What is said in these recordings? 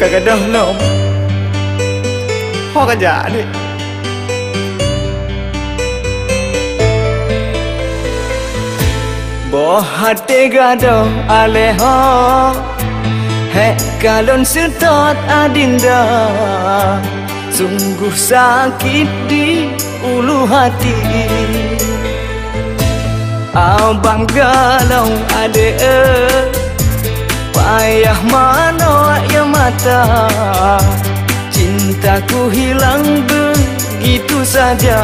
kagak nom ho kaja deh boh hati gado aleho he kalon setot adinda sungguh sakit di ulu hati abang galau ade payah mana ya mata cintaku hilang begitu saja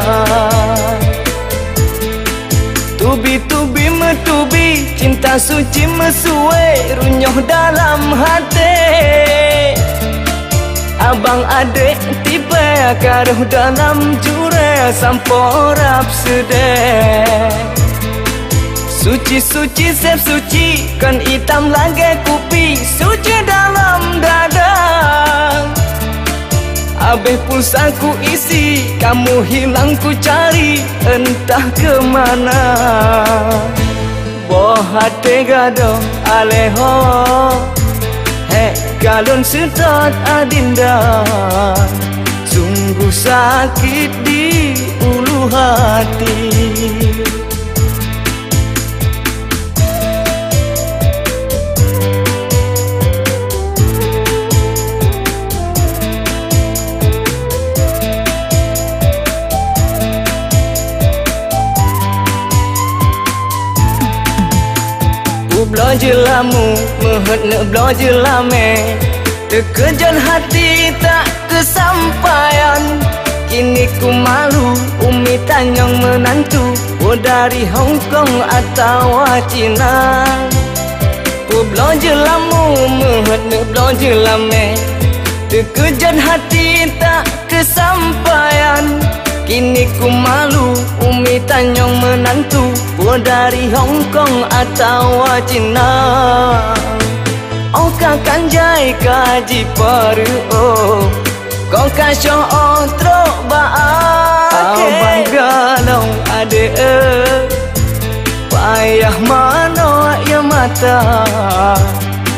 tubi-tubi metubi cinta suci mesue runyoh dalam hati abang adek tiba karuh dalam jure samporap sedeh suci-suci sep suci kan hitam lagi kupi suci dalam dada abeh pulsaku isi kamu hilang ku cari entah kemana boh hati gado aleho he kalon setot adinda sungguh sakit di ulu hati Belajar lamu, mehet belajar lame terkejan hati tak kesampaian kini ku malu umi tanyang menantu oh dari Hong Kong atau Cina ku belajar lamu, mehet belajar lame terkejan hati tak kesampaian kini ku malu umi tanyang menantu oh dari Hong Kong atau Cina oh kakak jai kaji paru oh kau kasih otro baake abang galau ade payah mana ya mata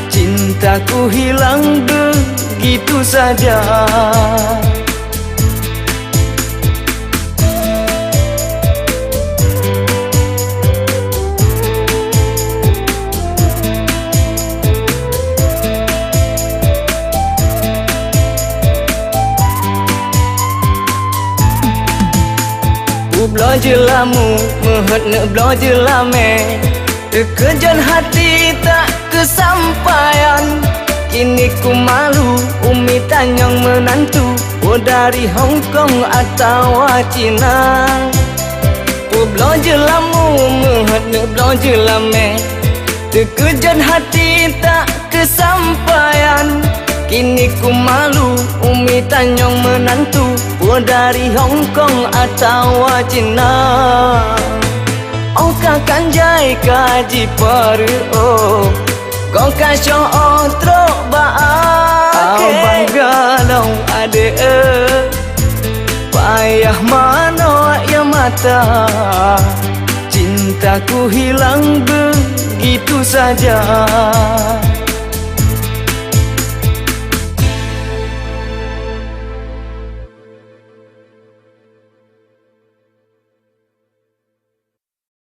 cintaku hilang begitu saja belajar lamu, mehet belajar lame terkejan hati tak kesampaian kini ku malu umi tanyang menantu oh dari Hong Kong atau Cina ku belajar lamu, mehet belajar lame terkejan hati tak kesampaian kini ku malu umi tanyang menantu oh dari Hong Kong atau Cina oh kakak jai kaji paru oh kau kasih otro baake abang galau ade payah mana ya mata cintaku hilang begitu saja